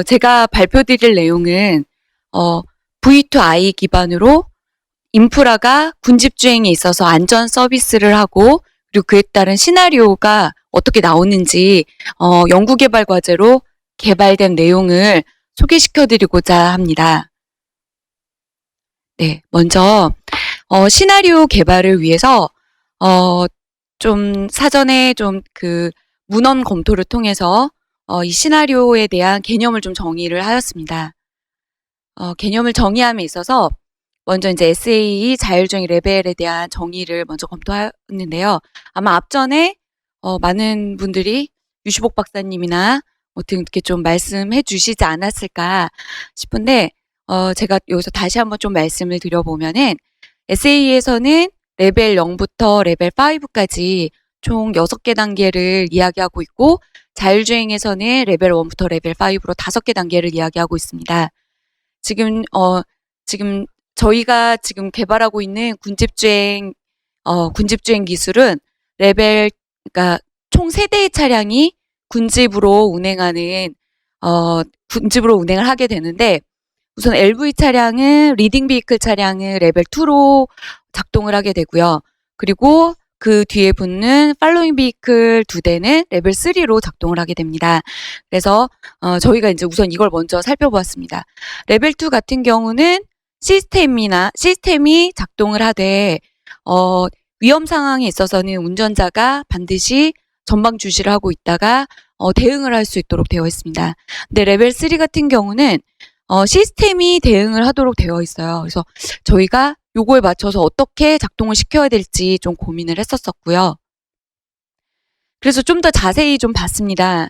제가 발표드릴 내용은 V2I 기반으로 인프라가 군집주행에 있어서 안전 서비스를 하고 그리고 그에 따른 시나리오가 어떻게 나오는지 연구개발 과제로 개발된 내용을 소개시켜드리고자 합니다. 네, 먼저 시나리오 개발을 위해서 좀 사전에 좀 그 문헌 검토를 통해서 이 시나리오에 대한 개념을 좀 정의를 하였습니다. 개념을 정의함에 있어서 먼저 이제 SAE 자율주행 레벨에 대한 정의를 먼저 검토했는데요. 아마 앞전에 많은 분들이 유시복 박사님이나 이렇게 좀 말씀해 주시지 않았을까 싶은데 제가 여기서 다시 한번 좀 말씀을 드려보면은 SAE에서는 레벨 0부터 레벨 5까지 총 6개 단계를 이야기하고 있고 자율주행에서는 레벨 1부터 레벨 5로 5개 단계를 이야기하고 있습니다. 지금 저희가 지금 개발하고 있는 군집주행 기술은 그러니까 총 3대의 차량이 군집으로 운행을 하게 되는데 우선 LV 차량은 리딩 비이클 차량은 레벨 2로 작동을 하게 되고요. 그리고 그 뒤에 붙는 팔로잉 비이클 2대는 레벨 3로 작동을 하게 됩니다. 그래서 저희가 이제 우선 이걸 먼저 살펴보았습니다. 레벨 2 같은 경우는 시스템이 작동을 하되 위험 상황에 있어서는 운전자가 반드시 전방 주시를 하고 있다가 대응을 할 수 있도록 되어 있습니다. 근데 레벨 3 같은 경우는 시스템이 대응을 하도록 되어 있어요. 그래서 저희가 요거에 맞춰서 어떻게 작동을 시켜야 될지 좀 고민을 했었고요. 그래서 좀 더 자세히 좀 봤습니다.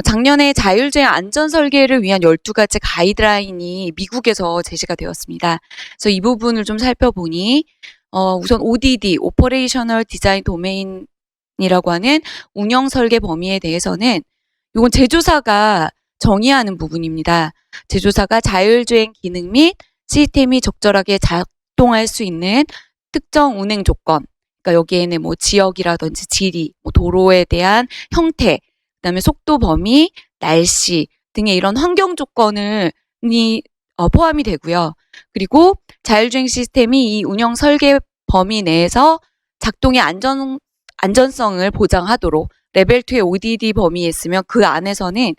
작년에 자율주행 안전 설계를 위한 12가지 가이드라인이 미국에서 제시가 되었습니다. 그래서 이 부분을 좀 살펴보니 우선 ODD, Operational Design Domain이라고 하는 운영 설계 범위에 대해서는 이건 제조사가 정의하는 부분입니다. 제조사가 자율주행 기능 및 시스템이 적절하게 작동할 수 있는 특정 운행 조건, 그러니까 여기에는 뭐 지역이라든지 지리, 도로에 대한 형태, 그다음에 속도 범위, 날씨 등의 이런 환경 조건이 포함이 되고요. 그리고 자율주행 시스템이 이 운영 설계 범위 내에서 작동의 안전성을 보장하도록 레벨 2의 ODD 범위에 있으면 그 안에서는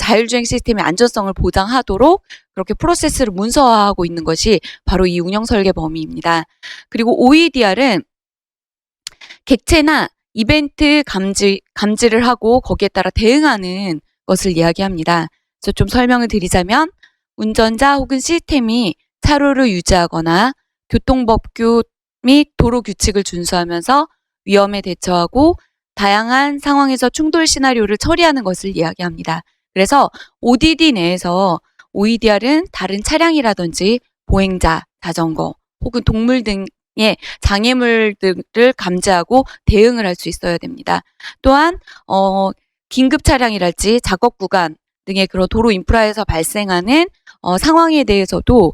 자율주행 시스템의 안전성을 보장하도록 그렇게 프로세스를 문서화하고 있는 것이 바로 이 운영 설계 범위입니다. 그리고 OEDR은 객체나 이벤트 감지를 하고 거기에 따라 대응하는 것을 이야기합니다. 그래서 좀 설명을 드리자면 운전자 혹은 시스템이 차로를 유지하거나 교통법규 및 도로 규칙을 준수하면서 위험에 대처하고 다양한 상황에서 충돌 시나리오를 처리하는 것을 이야기합니다. 그래서 ODD 내에서 OEDR은 다른 차량이라든지 보행자, 자전거 혹은 동물 등의 장애물들을 감지하고 대응을 할 수 있어야 됩니다. 또한 긴급 차량이랄지 작업 구간 등의 그런 도로 인프라에서 발생하는 상황에 대해서도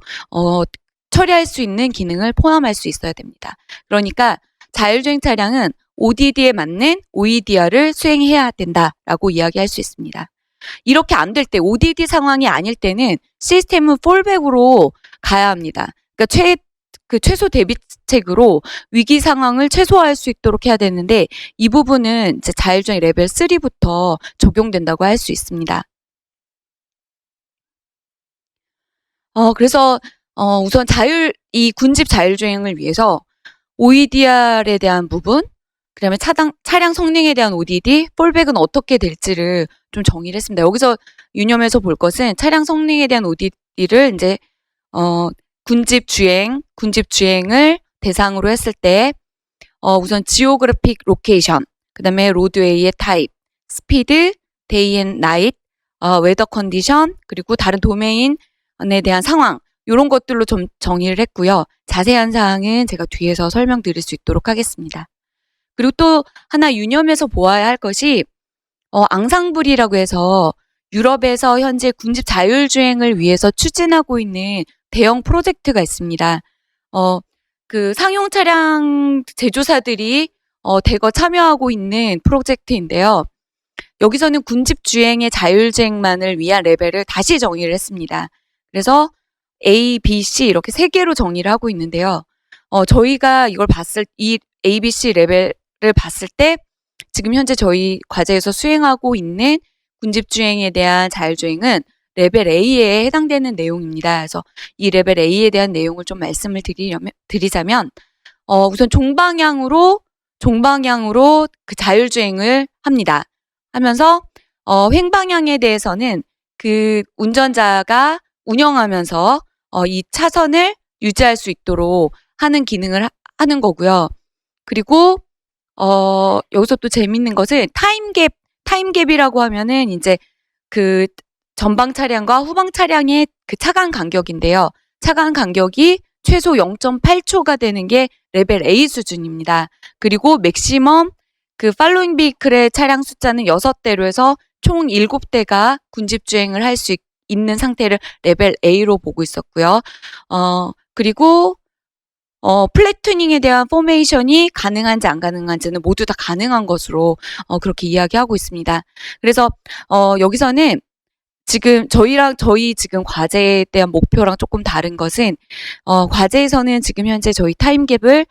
처리할 수 있는 기능을 포함할 수 있어야 됩니다. 그러니까 자율주행 차량은 ODD에 맞는 OEDR을 수행해야 된다라고 이야기할 수 있습니다. 이렇게 안 될 때, ODD 상황이 아닐 때는 시스템은 폴백으로 가야 합니다. 그러니까 최소 대비책으로 위기 상황을 최소화할 수 있도록 해야 되는데 이 부분은 이제 자율주행 레벨 3부터 적용된다고 할 수 있습니다. 그래서 우선 이 군집 자율주행을 위해서 OEDR에 대한 부분, 그다음에 차량 성능에 대한 ODD, 폴백은 어떻게 될지를 좀 정의를 했습니다. 여기서 유념해서 볼 것은 차량 성능에 대한 ODD를 이제 군집 주행을 대상으로 했을 때 우선 지오그래픽 로케이션, 그다음에 로드웨이의 타입, 스피드, 데이 앤 나잇, 웨더 컨디션, 그리고 다른 도메인에 대한 상황 이런 것들로 좀 정의를 했고요. 자세한 사항은 제가 뒤에서 설명드릴 수 있도록 하겠습니다. 그리고 또 하나 유념해서 보아야 할 것이 앙상블이라고 해서 유럽에서 현재 군집 자율주행을 위해서 추진하고 있는 대형 프로젝트가 있습니다. 그 상용 차량 제조사들이 대거 참여하고 있는 프로젝트인데요. 여기서는 군집 주행의 자율주행만을 위한 레벨을 다시 정의를 했습니다. 그래서 A, B, C 이렇게 세 개로 정의를 하고 있는데요. 저희가 이걸 이 A, B, C 레벨을 봤을 때 지금 현재 저희 과제에서 수행하고 있는 군집주행에 대한 자율주행은 레벨 A에 해당되는 내용입니다. 그래서 이 레벨 A에 대한 내용을 좀 말씀을 드리자면, 우선 종방향으로 그 자율주행을 합니다. 하면서, 횡방향에 대해서는 그 운전자가 운영하면서, 이 차선을 유지할 수 있도록 하는 기능을 하는 거고요. 그리고, 여기서 또 재밌는 것은 타임갭이라고 하면은 이제 그 전방 차량과 후방 차량의 그 차간 간격인데요. 차간 간격이 최소 0.8초가 되는 게 레벨 A 수준입니다. 그리고 맥시멈 그 팔로잉 비클의 차량 숫자는 6대로 해서 총 7대가 군집주행을 할 수 있는 상태를 레벨 A로 보고 있었고요. 그리고 플랫튜닝에 대한 포메이션이 가능한지 안 가능한지는 모두 다 가능한 것으로 그렇게 이야기하고 있습니다. 그래서 여기서는 지금 저희 지금 과제에 대한 목표랑 조금 다른 것은 과제에서는 지금 현재 저희 타임갭을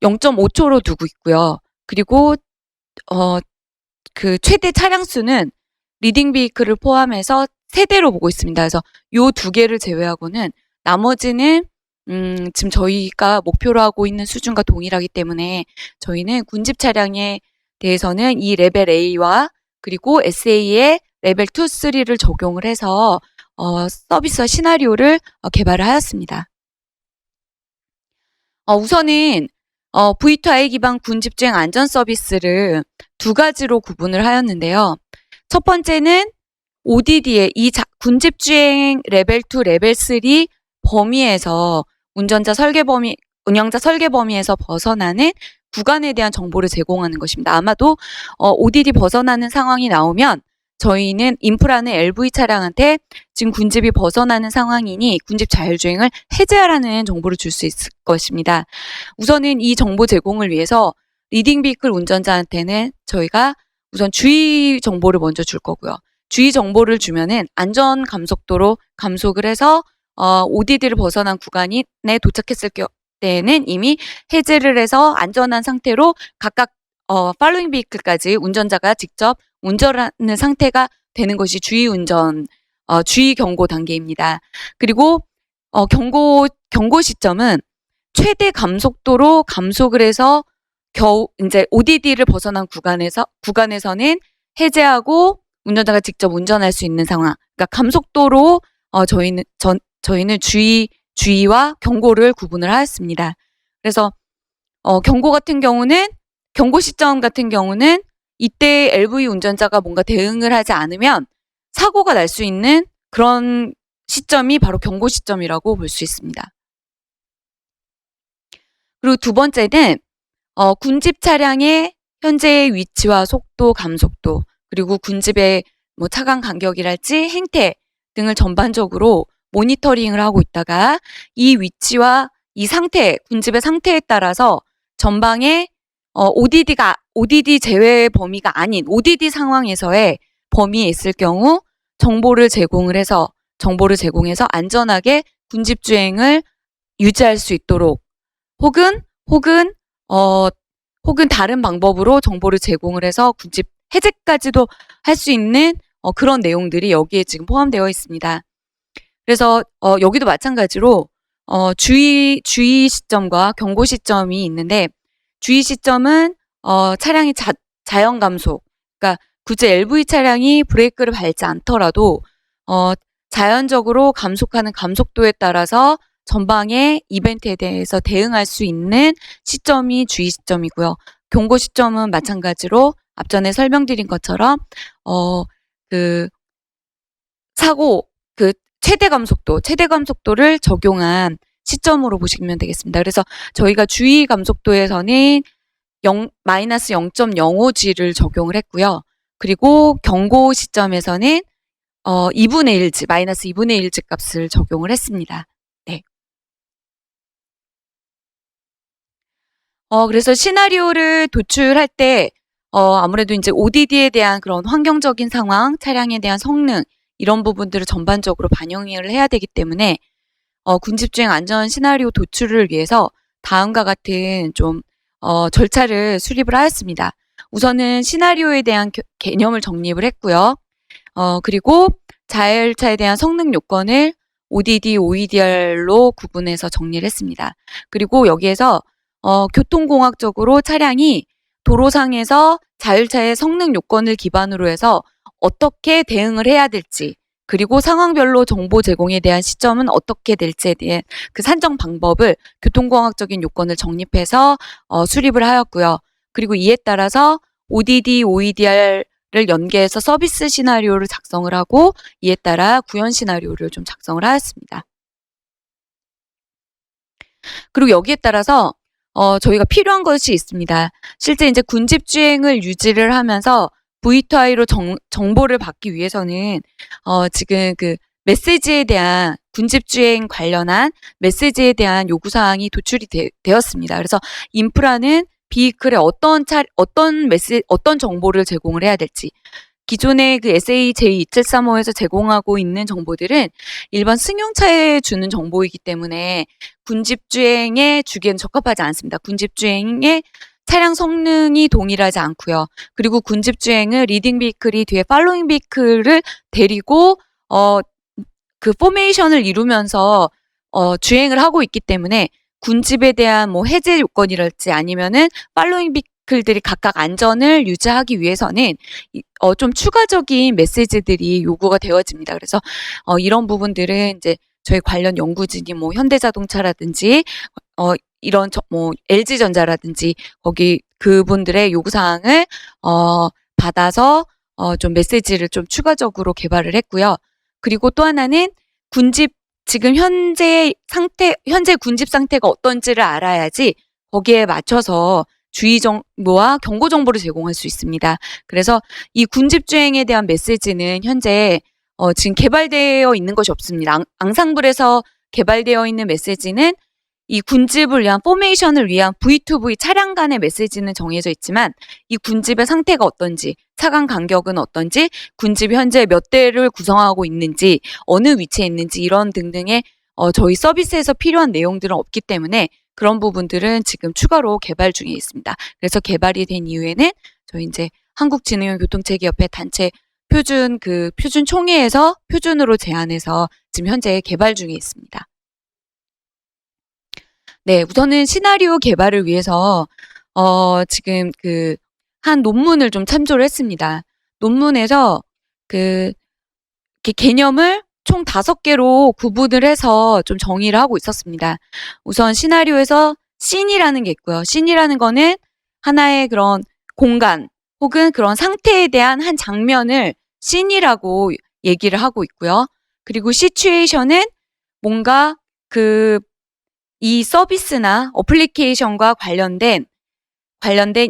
0.5초로 두고 있고요. 그리고 그 최대 차량 수는 리딩 비이클을 포함해서 3대로 보고 있습니다. 그래서 요 2개를 제외하고는 나머지는 지금 저희가 목표로 하고 있는 수준과 동일하기 때문에 저희는 군집 차량에 대해서는 이 레벨 A와 그리고 SA의 레벨 2, 3를 적용을 해서 서비스와 시나리오를 개발을 하였습니다. 우선은 V2I 기반 군집주행 안전 서비스를 2가지로 구분을 하였는데요. 첫 번째는 ODD의 이 군집주행 레벨 2, 레벨 3 범위에서 운영자 설계 범위에서 벗어나는 구간에 대한 정보를 제공하는 것입니다. 아마도 ODD 벗어나는 상황이 나오면 저희는 인프라는 LV 차량한테 지금 군집이 벗어나는 상황이니 군집 자율주행을 해제하라는 정보를 줄 수 있을 것입니다. 우선은 이 정보 제공을 위해서 리딩 비클 운전자한테는 저희가 우선 주의 정보를 먼저 줄 거고요. 주의 정보를 주면은 안전 감속도로 감속을 해서 ODD를 벗어난 구간에 도착했을 때에는 이미 해제를 해서 안전한 상태로 각각 팔로잉 비클까지 운전자가 직접 운전하는 상태가 되는 것이 주의 경고 단계입니다. 그리고 경고 시점은 최대 감속도로 감속을 해서 겨우 이제 ODD를 벗어난 구간에서는 해제하고 운전자가 직접 운전할 수 있는 상황. 그러니까 감속도로 저희는 주의와 경고를 구분을 하였습니다. 그래서 경고 시점 같은 경우는 이때 LV 운전자가 뭔가 대응을 하지 않으면 사고가 날 수 있는 그런 시점이 바로 경고 시점이라고 볼 수 있습니다. 그리고 두 번째는 군집 차량의 현재의 위치와 속도, 감속도, 그리고 군집의 뭐 차간 간격이랄지 행태 등을 전반적으로 모니터링을 하고 있다가 이 위치와 이 상태, 군집의 상태에 따라서 전방에 ODD 제외 범위가 아닌 ODD 상황에서의 범위에 있을 경우 정보를 제공해서 안전하게 군집 주행을 유지할 수 있도록 혹은 다른 방법으로 정보를 제공을 해서 군집 해제까지도 할 수 있는 그런 내용들이 여기에 지금 포함되어 있습니다. 그래서 여기도 마찬가지로 주의 시점과 경고 시점이 있는데 주의 시점은 차량이 자연 감속, 그러니까 굳이 LV 차량이 브레이크를 밟지 않더라도 자연적으로 감속하는 감속도에 따라서 전방의 이벤트에 대해서 대응할 수 있는 시점이 주의 시점이고요. 경고 시점은 마찬가지로 앞전에 설명드린 것처럼 최대 감속도를 적용한 시점으로 보시면 되겠습니다. 그래서 저희가 주의 감속도에서는 마이너스 0.05G를 적용을 했고요. 그리고 경고 시점에서는 2분의 1G, 마이너스 2분의 1G 값을 적용을 했습니다. 네. 그래서 시나리오를 도출할 때 아무래도 이제 ODD에 대한 그런 환경적인 상황, 차량에 대한 성능, 이런 부분들을 전반적으로 반영을 해야 되기 때문에, 군집주행 안전 시나리오 도출을 위해서 다음과 같은 좀, 절차를 수립을 하였습니다. 우선은 시나리오에 대한 개념을 정립을 했고요. 그리고 자율차에 대한 성능 요건을 ODD, OEDR로 구분해서 정리를 했습니다. 그리고 여기에서 교통공학적으로 차량이 도로상에서 자율차의 성능 요건을 기반으로 해서 어떻게 대응을 해야 될지, 그리고 상황별로 정보 제공에 대한 시점은 어떻게 될지에 대한 그 산정 방법을 교통공학적인 요건을 정립해서 수립을 하였고요. 그리고 이에 따라서 ODD, OEDR을 연계해서 서비스 시나리오를 작성을 하고, 이에 따라 구현 시나리오를 좀 작성을 하였습니다. 그리고 여기에 따라서 저희가 필요한 것이 있습니다. 실제 이제 군집주행을 유지를 하면서 V2I로 정보를 받기 위해서는 지금 그 메시지에 대한 군집주행 관련한 메시지에 대한 요구사항이 도출이 되었습니다. 그래서 인프라는 비클에 어떤 정보를 제공을 해야 될지, 기존의 그 SA J2735에서 제공하고 있는 정보들은 일반 승용차에 주는 정보이기 때문에 군집주행에 주기에는 적합하지 않습니다. 군집주행의 차량 성능이 동일하지 않고요. 그리고 군집주행은 리딩 비클이 뒤에 팔로잉 비클을 데리고 그 포메이션을 이루면서 주행을 하고 있기 때문에 군집에 대한 뭐 해제 요건이랄지 아니면은 팔로잉 비클들이 각각 안전을 유지하기 위해서는 좀 추가적인 메시지들이 요구가 되어집니다. 그래서 이런 부분들은 이제 저희 관련 연구진이 뭐 현대자동차라든지 이런 뭐 LG전자라든지 거기 그분들의 요구사항을 받아서 좀 메시지를 좀 추가적으로 개발을 했고요. 그리고 또 하나는 지금 현재 군집 상태가 어떤지를 알아야지 거기에 맞춰서 주의 정보와 경고 정보를 제공할 수 있습니다. 그래서 이 군집주행에 대한 메시지는 현재 지금 개발되어 있는 것이 없습니다. 앙상블에서 개발되어 있는 메시지는 이 군집을 위한 포메이션을 위한 V2V 차량 간의 메시지는 정해져 있지만, 이 군집의 상태가 어떤지, 차간 간격은 어떤지, 군집이 현재 몇 대를 구성하고 있는지, 어느 위치에 있는지 이런 등등의 저희 서비스에서 필요한 내용들은 없기 때문에 그런 부분들은 지금 추가로 개발 중에 있습니다. 그래서 개발이 된 이후에는 저희 이제 한국진흥교통체계협회 단체 표준 총회에서 표준으로 제안해서 지금 현재 개발 중에 있습니다. 네, 우선은 시나리오 개발을 위해서 지금 한 논문을 좀 참조를 했습니다. 논문에서 이렇게 개념을 총 5개로 구분을 해서 좀 정의를 하고 있었습니다. 우선 시나리오에서 씬이라는 게 있고요. 씬이라는 거는 하나의 그런 공간 혹은 그런 상태에 대한 한 장면을 씬이라고 얘기를 하고 있고요. 그리고 시츄에이션은 뭔가 이 서비스나 어플리케이션과 관련된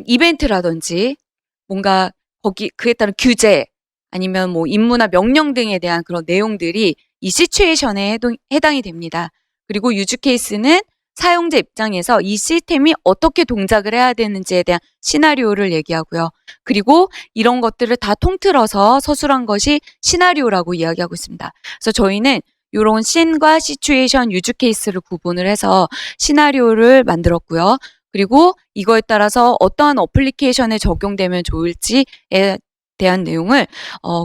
이벤트라든지 뭔가 그에 따른 규제 아니면 뭐 임무나 명령 등에 대한 그런 내용들이 이 시츄에이션에 해당이 됩니다. 그리고 유즈 케이스는 사용자 입장에서 이 시스템이 어떻게 동작을 해야 되는지에 대한 시나리오를 얘기하고요. 그리고 이런 것들을 다 통틀어서 서술한 것이 시나리오라고 이야기하고 있습니다. 그래서 저희는 이런 씬과 시츄에이션, 유즈 케이스를 구분을 해서 시나리오를 만들었고요. 그리고 이거에 따라서 어떠한 어플리케이션에 적용되면 좋을지에 대한 내용을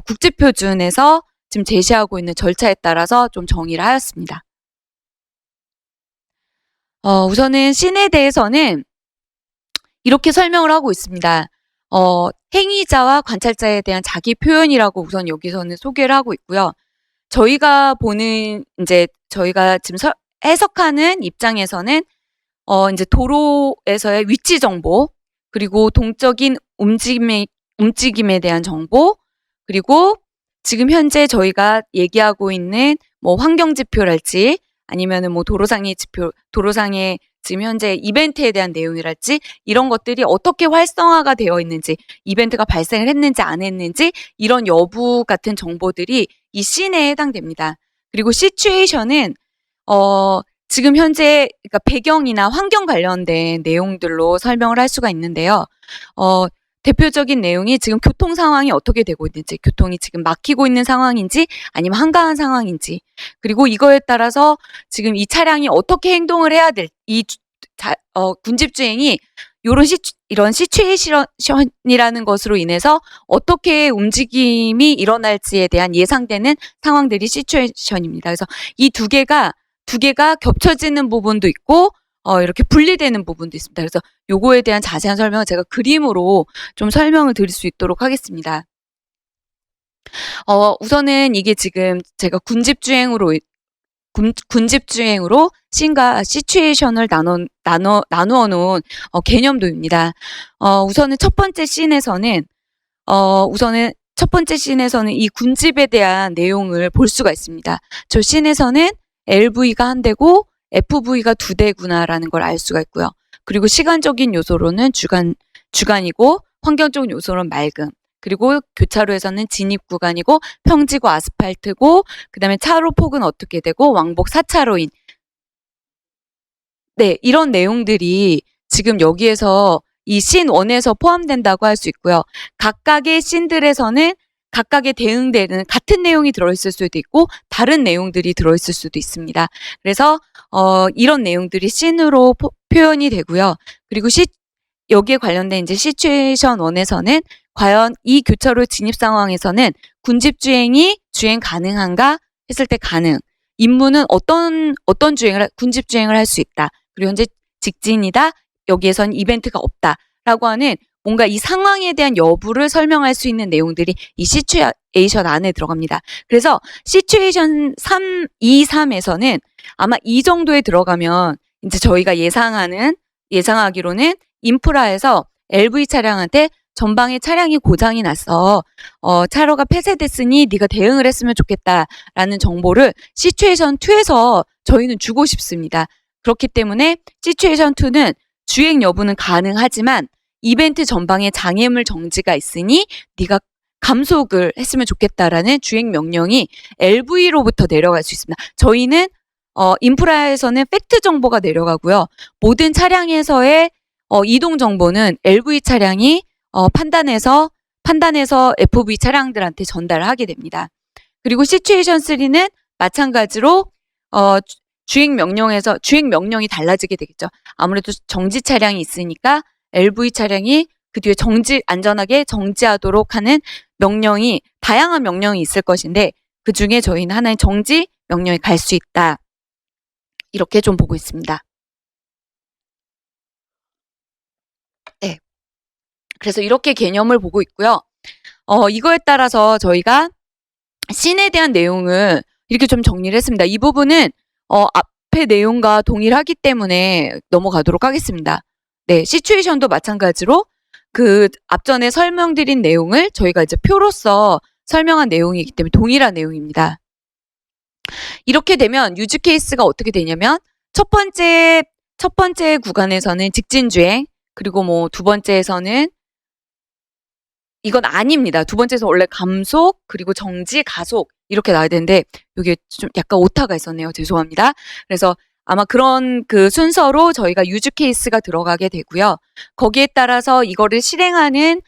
국제표준에서 지금 제시하고 있는 절차에 따라서 좀 정의를 하였습니다. 우선은 씬에 대해서는 이렇게 설명을 하고 있습니다. 행위자와 관찰자에 대한 자기 표현이라고 우선 여기서는 소개를 하고 있고요. 저희가 지금 해석하는 입장에서는 이제 도로에서의 위치 정보, 그리고 동적인 움직임에 대한 정보, 그리고 지금 현재 저희가 얘기하고 있는 뭐 환경 지표랄지 아니면은 뭐 도로상의 지금 현재 이벤트에 대한 내용이랄지 이런 것들이 어떻게 활성화가 되어 있는지, 이벤트가 발생을 했는지 안 했는지 이런 여부 같은 정보들이 이 씬에 해당됩니다. 그리고 시츄에이션은 지금 현재 그러니까 배경이나 환경 관련된 내용들로 설명을 할 수가 있는데요. 대표적인 내용이 지금 교통 상황이 어떻게 되고 있는지, 교통이 지금 막히고 있는 상황인지 아니면 한가한 상황인지, 그리고 이거에 따라서 지금 이 차량이 어떻게 행동을 해야 될, 군집주행이 이런 시츄에이션이라는 것으로 인해서 어떻게 움직임이 일어날지에 대한 예상되는 상황들이 시츄에이션입니다. 그래서 이 두 개가 겹쳐지는 부분도 있고 이렇게 분리되는 부분도 있습니다. 그래서 요거에 대한 자세한 설명은 제가 그림으로 좀 설명을 드릴 수 있도록 하겠습니다. 우선은 이게 지금 제가 군집주행으로 씬과 시츄에이션을 나누어 놓은 개념도입니다. 우선은 첫 번째 씬에서는 이 군집에 대한 내용을 볼 수가 있습니다. 저 씬에서는 LV가 한 대고 FV가 두 대구나라는 걸 알 수가 있고요. 그리고 시간적인 요소로는 주간이고 환경적인 요소로는 맑음. 그리고 교차로에서는 진입 구간이고 평지고 아스팔트고 그다음에 차로 폭은 어떻게 되고 왕복 4차로인. 네, 이런 내용들이 지금 여기에서 이 씬 1에서 포함된다고 할 수 있고요. 각각의 씬들에서는 각각에 대응되는 같은 내용이 들어있을 수도 있고 다른 내용들이 들어있을 수도 있습니다. 그래서 이런 내용들이 씬으로 표현이 되고요. 그리고 여기에 관련된 이제 시츄에이션 1에서는 과연 이 교차로 진입 상황에서는 군집주행이 주행 가능한가 했을 때 가능. 임무는 어떤 군집주행을 할 수 있다. 그리고 현재 직진이다. 여기에선 이벤트가 없다. 라고 하는 뭔가 이 상황에 대한 여부를 설명할 수 있는 내용들이 이 시츄에이션 안에 들어갑니다. 그래서 시츄에이션 3에서는 아마 이 정도에 들어가면 이제 저희가 예상하기로는 인프라에서 LV 차량한테 전방에 차량이 고장이 났어. 차로가 폐쇄됐으니 네가 대응을 했으면 좋겠다라는 정보를 시츄에이션 2에서 저희는 주고 싶습니다. 그렇기 때문에 시츄에이션 2는 주행 여부는 가능하지만 이벤트 전방에 장애물 정지가 있으니 네가 감속을 했으면 좋겠다라는 주행 명령이 LV로부터 내려갈 수 있습니다. 저희는 인프라에서는 팩트 정보가 내려가고요. 모든 차량에서의 이동 정보는 LV 차량이 판단해서 FV 차량들한테 전달을 하게 됩니다. 그리고 시츄에이션 3는 마찬가지로 주행 명령이 달라지게 되겠죠. 아무래도 정지 차량이 있으니까 LV 차량이 그 뒤에 안전하게 정지하도록 하는 다양한 명령이 있을 것인데 그 중에 저희는 하나의 정지 명령이 갈 수 있다. 이렇게 좀 보고 있습니다. 네. 그래서 이렇게 개념을 보고 있고요. 이거에 따라서 저희가 씬에 대한 내용을 이렇게 좀 정리를 했습니다. 이 부분은 앞의 내용과 동일하기 때문에 넘어가도록 하겠습니다. 네, 시츄에이션도 마찬가지로 그 앞전에 설명드린 내용을 저희가 이제 표로서 설명한 내용이기 때문에 동일한 내용입니다. 이렇게 되면 유즈 케이스가 어떻게 되냐면 첫 번째 구간에서는 직진주행, 그리고 뭐 두 번째에서는 이건 아닙니다. 두 번째에서 원래 감속, 그리고 정지, 가속 이렇게 나와야 되는데 여기에 좀 약간 오타가 있었네요. 죄송합니다. 그래서 아마 그런 그 순서로 저희가 유즈 케이스가 들어가게 되고요. 거기에 따라서 이거를 실행하는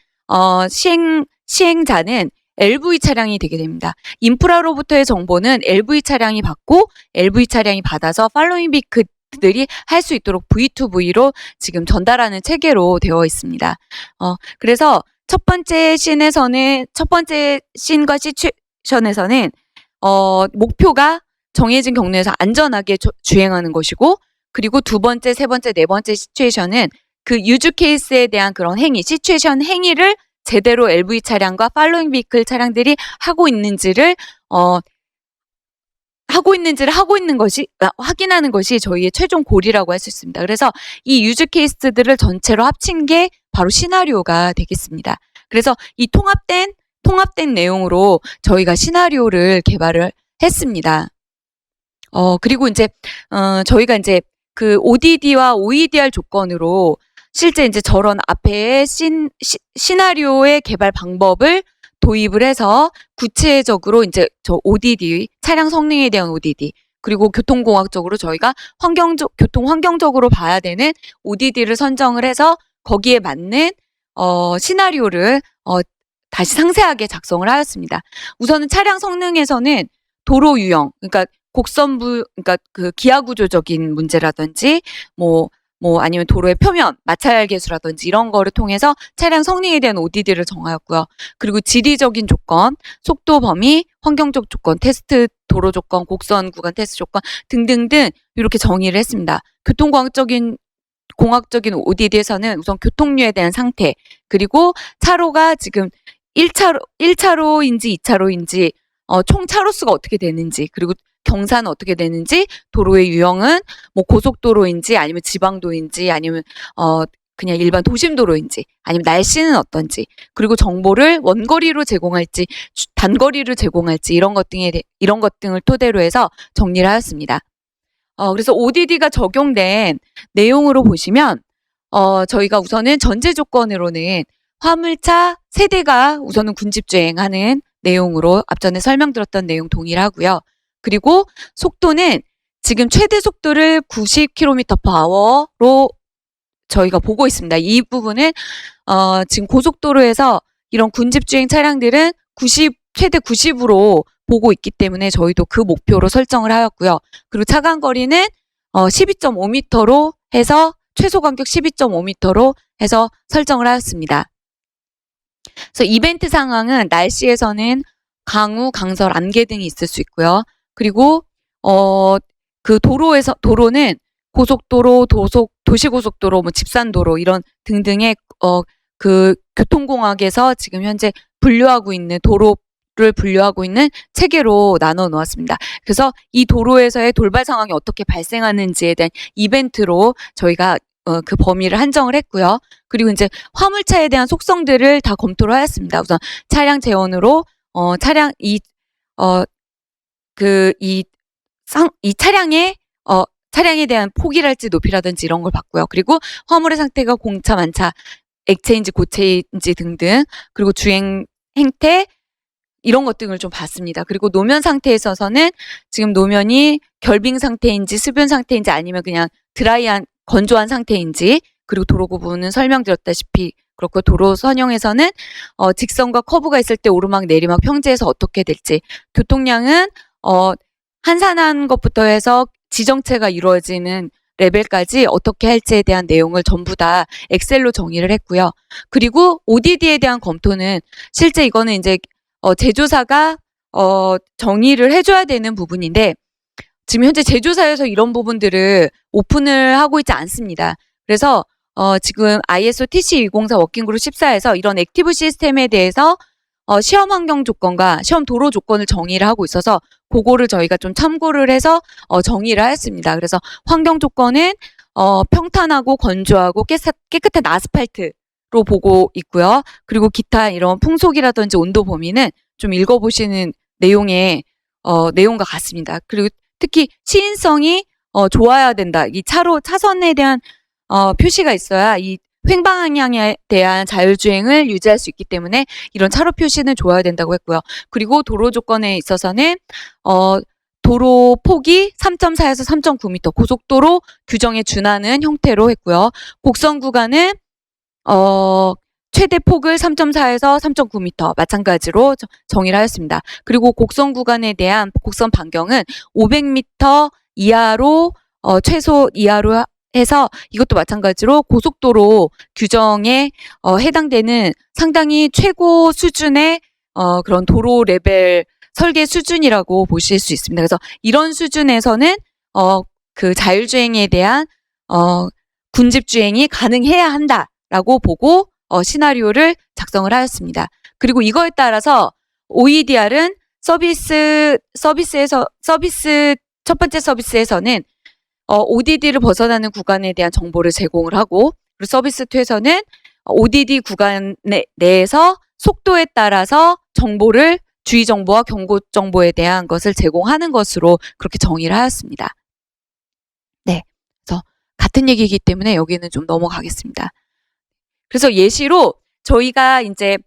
시행자는 LV 차량이 되게 됩니다. 인프라로부터의 정보는 LV 차량이 받고 LV 차량이 받아서 팔로잉 비크들이 할 수 있도록 V2V로 지금 전달하는 체계로 되어 있습니다. 그래서 첫 번째 씬과 시츄에이션에서는 목표가 정해진 경로에서 안전하게 주행하는 것이고, 그리고 두 번째, 세 번째, 네 번째 시츄에이션은 그 유즈 케이스에 대한 그런 시츄에이션 행위를 제대로 LV 차량과 팔로잉 비클 차량들이 하고 있는지를 확인하는 것이 저희의 최종 골이라고 할 수 있습니다. 그래서 이 유즈 케이스들을 전체로 합친 게 바로 시나리오가 되겠습니다. 그래서 이 통합된 내용으로 저희가 시나리오를 개발을 했습니다. 그리고 이제 저희가 이제 그 ODD와 OEDR 조건으로 실제 이제 저런 앞에 시나리오의 개발 방법을 도입을 해서 구체적으로 이제 저 ODD, 차량 성능에 대한 ODD, 그리고 교통공학적으로 저희가 교통 환경적으로 봐야 되는 ODD를 선정을 해서 거기에 맞는 시나리오를 다시 상세하게 작성을 하였습니다. 우선은 차량 성능에서는 도로 유형, 그러니까 그러니까 그 기하 구조적인 문제라든지 아니면 도로의 표면, 마찰 계수라든지 이런 거를 통해서 차량 성능에 대한 ODD를 정하였고요. 그리고 지리적인 조건, 속도 범위, 환경적 조건, 테스트 도로 조건, 곡선 구간 테스트 조건 등등등 이렇게 정의를 했습니다. 공학적인 ODD에서는 우선 교통류에 대한 상태, 그리고 차로가 지금 1차로인지 2차로인지, 총 차로수가 어떻게 되는지, 그리고 경사는 어떻게 되는지, 도로의 유형은 고속도로인지 아니면 지방도인지 아니면 그냥 일반 도심도로인지 아니면 날씨는 어떤지, 그리고 정보를 원거리로 제공할지 단거리로 제공할지 이런 것 등을 토대로 해서 정리를 하였습니다. 그래서 ODD가 적용된 내용으로 보시면 저희가 우선은 전제 조건으로는 화물차 세대가 우선은 군집주행하는 내용으로 앞전에 설명드렸던 내용 동일하고요. 그리고 속도는 지금 최대 속도를 90km/h로 저희가 보고 있습니다. 이 부분은 지금 고속도로에서 이런 군집주행 차량들은 최대 90으로 보고 있기 때문에 저희도 그 목표로 설정을 하였고요. 그리고 차간거리는 12.5m로 해서 최소 간격 12.5m로 해서 설정을 하였습니다. 그래서 이벤트 상황은 날씨에서는 강우, 강설, 안개 등이 있을 수 있고요. 그리고 그 도로는 고속도로, 도시고속도로, 집산도로 이런 등등의 그 교통공학에서 지금 현재 도로를 분류하고 있는 체계로 나눠 놓았습니다. 그래서 이 도로에서의 돌발 상황이 어떻게 발생하는지에 대한 이벤트로 저희가 그 범위를 한정을 했고요. 그리고 이제 화물차에 대한 속성들을 다 검토를 하였습니다. 우선 차량 재원으로 차량에 대한 폭이랄지 높이라든지 이런 걸 봤고요. 그리고 화물의 상태가 공차, 만차, 액체인지 고체인지 등등, 그리고 주행 행태 이런 것 등을 좀 봤습니다. 그리고 노면 상태에 있어서는 지금 노면이 결빙 상태인지 수분 상태인지 아니면 그냥 드라이한 건조한 상태인지, 그리고 도로 구분은 설명드렸다시피 그렇고, 도로 선형에서는 직선과 커브가 있을 때 오르막, 내리막, 평지에서 어떻게 될지, 교통량은 한산한 것부터 해서 지정체가 이루어지는 레벨까지 어떻게 할지에 대한 내용을 전부 다 엑셀로 정의를 했고요. 그리고 ODD에 대한 검토는 실제 이거는 이제 제조사가 정의를 해줘야 되는 부분인데, 지금 현재 제조사에서 이런 부분들을 오픈을 하고 있지 않습니다. 그래서 지금 ISO TC204 워킹그룹 14에서 이런 액티브 시스템에 대해서 시험 환경 조건과 시험 도로 조건을 정의를 하고 있어서 그거를 저희가 좀 참고를 해서 정의를 하였습니다. 그래서 환경 조건은 평탄하고 건조하고 깨끗한 아스팔트로 보고 있고요. 그리고 기타 이런 풍속이라든지 온도 범위는 좀 읽어보시는 내용과 같습니다. 그리고 특히 시인성이 좋아야 된다. 이 차선에 대한 표시가 있어야 이 횡방향에 대한 자율주행을 유지할 수 있기 때문에 이런 차로 표시는 좋아야 된다고 했고요. 그리고 도로 조건에 있어서는 도로 폭이 3.4에서 3.9m, 고속도로 규정에 준하는 형태로 했고요. 곡선 구간은 최대 폭을 3.4에서 3.9m 마찬가지로 정의를 하였습니다. 그리고 곡선 구간에 대한 곡선 반경은 500m 이하로 최소 이하로 해서 이것도 마찬가지로 고속도로 규정에 해당되는 상당히 최고 수준의 그런 도로 레벨 설계 수준이라고 보실 수 있습니다. 그래서 이런 수준에서는 그 자율주행에 대한 군집주행이 가능해야 한다라고 보고 시나리오를 작성을 하였습니다. 그리고 이거에 따라서 OEDR은 첫 번째 서비스에서는 ODD를 벗어나는 구간에 대한 정보를 제공을 하고, 그리고 서비스 2에서는 ODD 구간 내에서 속도에 따라서 정보를 주의 정보와 경고 정보에 대한 것을 제공하는 것으로 그렇게 정의를 하였습니다. 네, 그래서 같은 얘기이기 때문에 여기는 좀 넘어가겠습니다. 그래서 예시로 저희가 이제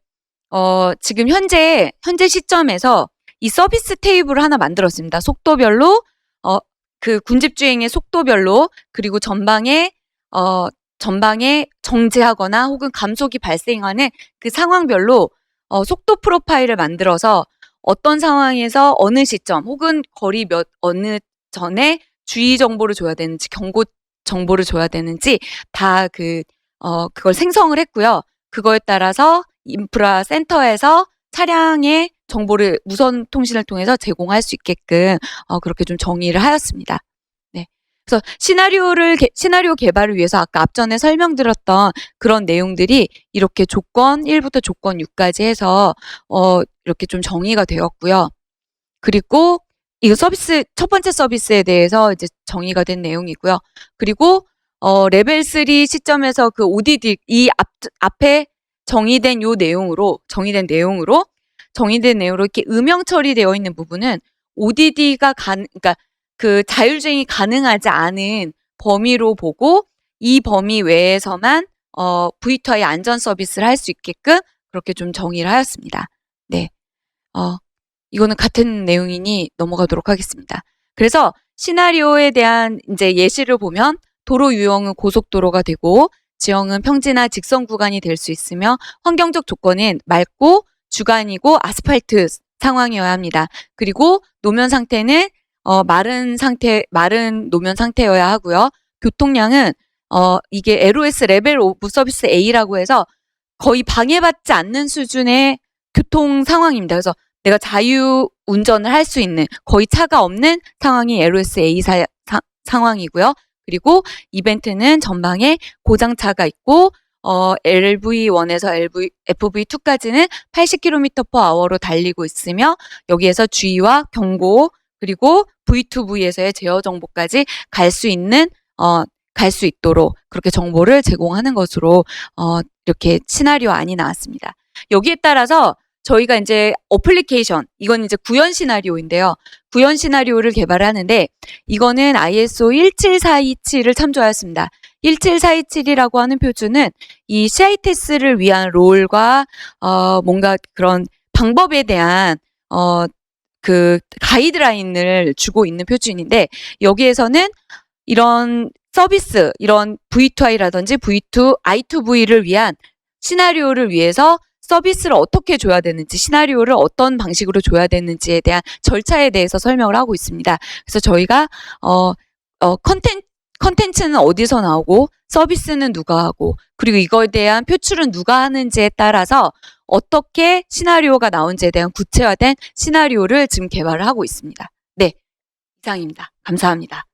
지금 현재 시점에서 이 서비스 테이블을 하나 만들었습니다. 속도별로 그 군집주행의 속도별로, 그리고 전방에 전방에 정지하거나 혹은 감속이 발생하는 그 상황별로 속도 프로파일을 만들어서 어떤 상황에서 어느 시점 혹은 거리 어느 전에 주의 정보를 줘야 되는지 경고 정보를 줘야 되는지 다 그걸 생성을 했고요. 그거에 따라서 인프라 센터에서 차량의 정보를 무선 통신을 통해서 제공할 수 있게끔 그렇게 좀 정의를 하였습니다. 네. 그래서 시나리오 개발을 위해서 아까 앞전에 설명드렸던 그런 내용들이 이렇게 조건 1부터 조건 6까지 해서 이렇게 좀 정의가 되었고요. 그리고 이거 첫 번째 서비스에 대해서 이제 정의가 된 내용이고요. 그리고 레벨 3 시점에서 그 ODD 이 앞에 정의된 내용으로 이렇게 음영 처리되어 있는 부분은 ODD가 그러니까 그 자율주행이 가능하지 않은 범위로 보고 이 범위 외에서만 V2I 안전 서비스를 할 수 있게끔 그렇게 좀 정의를 하였습니다. 네. 이거는 같은 내용이니 넘어가도록 하겠습니다. 그래서 시나리오에 대한 이제 예시를 보면 도로 유형은 고속도로가 되고 지형은 평지나 직선 구간이 될 수 있으며 환경적 조건은 맑고 주간이고 아스팔트 상황이어야 합니다. 그리고 노면 상태는 마른 노면 상태여야 하고요. 교통량은 이게 LOS 레벨 오브 서비스 A라고 해서 거의 방해받지 않는 수준의 교통 상황입니다. 그래서 내가 자유 운전을 할 수 있는 거의 차가 없는 상황이 LOS A 상황이고요. 그리고 이벤트는 전방에 고장차가 있고 LV1에서 FV2까지는 80km/h로 달리고 있으며 여기에서 주의와 경고 그리고 V2V에서의 제어 정보까지 갈 수 있도록 그렇게 정보를 제공하는 것으로 이렇게 시나리오 안이 나왔습니다. 여기에 따라서 저희가 이제 어플리케이션, 이건 이제 구현 시나리오인데요. 구현 시나리오를 개발하는데 이거는 ISO 17427을 참조하였습니다. 17427이라고 하는 표준은 이 CITES를 위한 롤과 뭔가 그런 방법에 대한 그 가이드라인을 주고 있는 표준인데 여기에서는 이런 서비스, 이런 V2I라든지 I2V를 위한 시나리오를 위해서 서비스를 어떻게 줘야 되는지, 시나리오를 어떤 방식으로 줘야 되는지에 대한 절차에 대해서 설명을 하고 있습니다. 그래서 저희가 컨텐츠는 어디서 나오고 서비스는 누가 하고 그리고 이거에 대한 표출은 누가 하는지에 따라서 어떻게 시나리오가 나온지에 대한 구체화된 시나리오를 지금 개발을 하고 있습니다. 네, 이상입니다. 감사합니다.